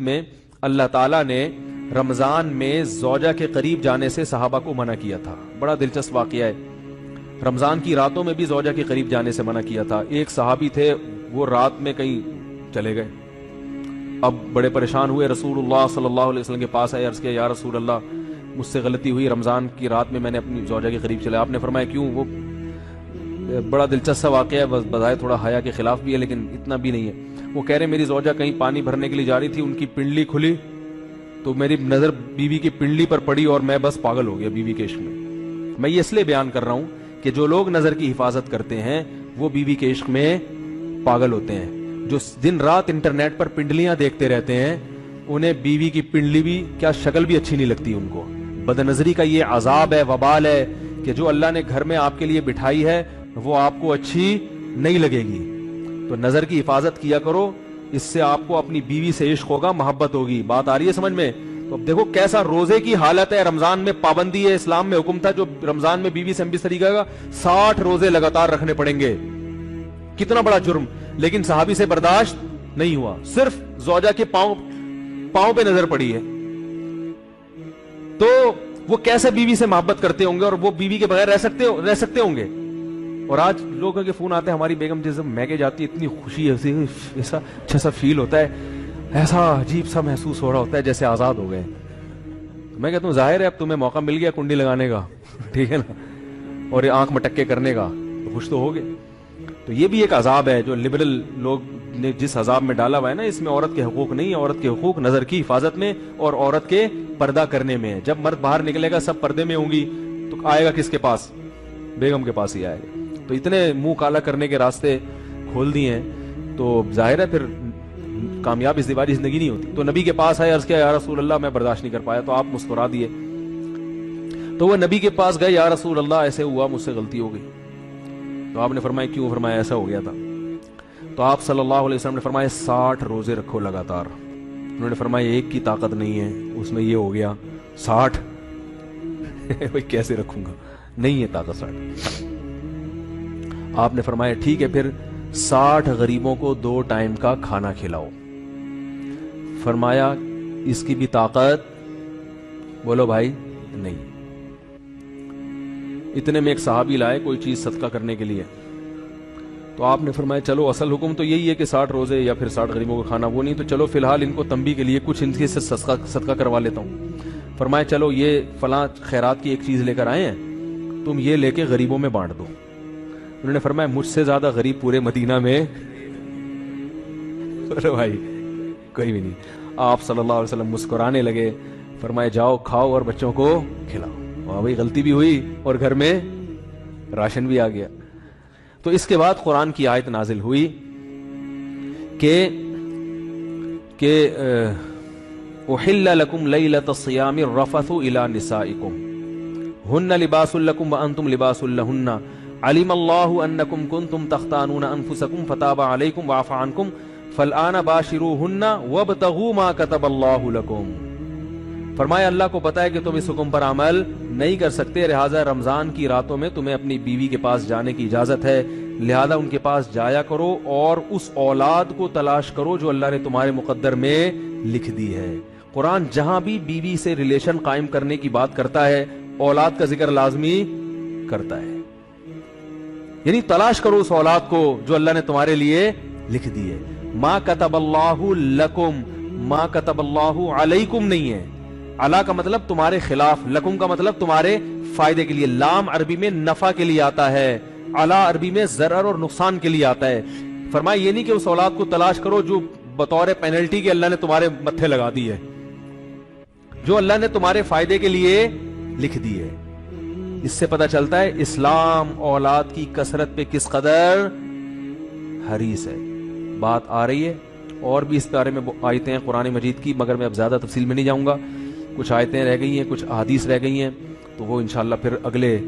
میں اللہ تعالیٰ نے رمضان میں زوجہ کے قریب جانے سے صحابہ کو منع کیا تھا. بڑا دلچسپ واقعہ ہے. رمضان کی راتوں میں بھی زوجہ کے قریب جانے سے منع کیا تھا. ایک صحابی تھے, وہ رات میں کہیں چلے گئے, اب بڑے پریشان ہوئے, رسول اللہ صلی اللہ علیہ وسلم کے پاس آئے, عرض کیا یا رسول اللہ مجھ سے غلطی ہوئی, رمضان کی رات میں نے اپنی زوجہ کے قریب چلا. آپ نے فرمایا کیوں؟ وہ بڑا دلچسپ واقعہ ہے, بظاہر تھوڑا حیا کے خلاف بھی ہے لیکن اتنا بھی نہیں ہے. وہ کہہ رہے میری زوجہ کہیں پانی بھرنے کے لیے جا رہی تھی, ان کی پنڈلی کھلی تو میری نظر بیوی کی پنڈلی پر پڑی اور میں بس پاگل ہو گیا بیوی کے عشق میں. میں یہ اس لیے بیان کر رہا ہوں کہ جو لوگ نظر کی حفاظت کرتے ہیں وہ بیوی کے عشق میں پاگل ہوتے ہیں. جو دن رات انٹرنیٹ پر پنڈلیاں دیکھتے رہتے ہیں انہیں بیوی کی پنڈلی بھی کیا شکل بھی اچھی نہیں لگتی ان کو. بد نظری کا یہ عذاب ہے, وبال ہے کہ جو اللہ نے گھر میں آپ کے لیے بٹھائی ہے وہ آپ کو اچھی نہیں لگے گی. تو نظر کی حفاظت کیا کرو, اس سے آپ کو اپنی بیوی سے عشق ہوگا, محبت ہوگی. بات آ رہی ہے سمجھ میں؟ تو اب دیکھو کیسا روزے کی حالت ہے. رمضان میں پابندی ہے, اسلام میں حکم تھا جو رمضان میں بیوی سے ہم طریقہ کا 60 روزے لگاتار رکھنے پڑیں گے. کتنا بڑا جرم, لیکن صحابی سے برداشت نہیں ہوا. صرف زوجہ کے پاؤں پہ نظر پڑی ہے تو وہ کیسے بیوی سے محبت کرتے ہوں گے, اور وہ بیوی کے بغیر رہ سکتے ہوں گے. اور آج لوگوں کے فون آتے ہیں, ہماری بیگم جیسے میکے جاتی ہے اتنی خوشی ہے, ایسا اچھا سا فیل ہوتا ہے, ایسا عجیب سا محسوس ہو رہا ہوتا ہے جیسے آزاد ہو گئے. میں کہتا ہوں ظاہر ہے اب تمہیں موقع مل گیا کنڈی لگانے کا, ٹھیک ہے نا, اور یہ آنکھ مٹکے کرنے کا, تو خوش تو ہو گئے. تو یہ بھی ایک عذاب ہے جو لبرل لوگ نے جس عذاب میں ڈالا ہوا ہے نا, اس میں عورت کے حقوق نہیں ہے. عورت کے حقوق نظر کی حفاظت میں اور عورت کے پردہ کرنے میں ہے. جب مرد باہر نکلے گا سب پردے میں ہوں گی تو آئے گا کس کے پاس؟ بیگم کے پاس ہی آئے گا. تو اتنے منہ کالا کرنے کے راستے کھول دیے ہیں تو ظاہر ہے پھر کامیاب ازدواجی زندگی نہیں ہوتی. تو نبی کے پاس آئے, عرض کیا یا رسول اللہ میں برداشت نہیں کر پایا, تو آپ مسکرا دیے. تو وہ نبی کے پاس گئے, یا رسول اللہ ایسے ہوا, مجھ سے غلطی ہو گئی. تو آپ نے فرمایا کیوں؟ فرمایا ایسا ہو گیا تھا. تو آپ صلی اللہ علیہ وسلم نے فرمایا 60 روزے رکھو لگاتار. انہوں نے فرمایا ایک کی طاقت نہیں ہے, اس میں یہ ہو گیا 60 بھائی کیسے رکھوں گا, نہیں ہے طاقت 60. آپ نے فرمایا ٹھیک ہے پھر 60 غریبوں کو 2 ٹائم کا کھانا کھلاؤ. فرمایا اس کی بھی طاقت؟ بولو بھائی نہیں. اتنے میں ایک صحابی لائے کوئی چیز صدقہ کرنے کے لیے. تو آپ نے فرمایا چلو اصل حکم تو یہی ہے کہ 60 روزے یا پھر 60 غریبوں کو کھانا, وہ نہیں تو چلو فی الحال ان کو تنبیہ کے لیے کچھ ان کے سے صدقہ کروا لیتا ہوں. فرمایا چلو یہ فلاں خیرات کی ایک چیز لے کر آئے ہیں, تم یہ لے کے غریبوں میں بانٹ دو. انہوں نے فرمایا مجھ سے زیادہ غریب پورے مدینہ میں بھائی کوئی بھی نہیں. آپ صلی اللہ علیہ وسلم مسکرانے لگے, فرمایا جاؤ کھاؤ اور بچوں کو کھلاؤ. وہاں بھائی غلطی بھی ہوئی اور گھر میں راشن بھی آ گیا. تو اس کے بعد قرآن کی آیت نازل ہوئی کہ احل لکم لیلۃ الصیام الرفث الی نسائکم ہن لباس لکم وانتم لباس لہن علم اللہ انکم کنتم تختانون انفسکم فتاب علیکم وعفى عنکم فالآن باشروہن وابتغوا ما کتب اللہ لکم. فرمایا اللہ کو پتا ہے کہ تم اس حکم پر عمل نہیں کر سکتے, لہذا رمضان کی راتوں میں تمہیں اپنی بیوی کے پاس جانے کی اجازت ہے, لہذا ان کے پاس جایا کرو اور اس اولاد کو تلاش کرو جو اللہ نے تمہارے مقدر میں لکھ دی ہے. قرآن جہاں بھی بیوی سے ریلیشن قائم کرنے کی بات کرتا ہے اولاد کا ذکر لازمی کرتا ہے. یعنی تلاش کرو اس اولاد کو جو اللہ نے تمہارے لیے لکھ دی ہے. ما کتب اللہ لکم, ما کتب اللہ علیکم نہیں ہے. علا کا مطلب تمہارے خلاف, لکم کا مطلب تمہارے فائدے کے لیے. لام عربی میں نفع کے لیے آتا ہے, علا عربی میں ضرر اور نقصان کے لیے آتا ہے. فرمایا یہ نہیں کہ اس اولاد کو تلاش کرو جو بطور پینلٹی کے اللہ نے تمہارے متھے لگا دی ہے, جو اللہ نے تمہارے فائدے کے لیے لکھ دی ہے. اس سے پتہ چلتا ہے اسلام اولاد کی کثرت پہ کس قدر حریص ہے. بات آ رہی ہے اور بھی اس بارے میں آیتیں ہیں قرآن مجید کی, مگر میں اب زیادہ تفصیل میں نہیں جاؤں گا. کچھ آیتیں رہ گئی ہیں, کچھ احادیث رہ گئی ہیں, تو وہ انشاءاللہ پھر اگلے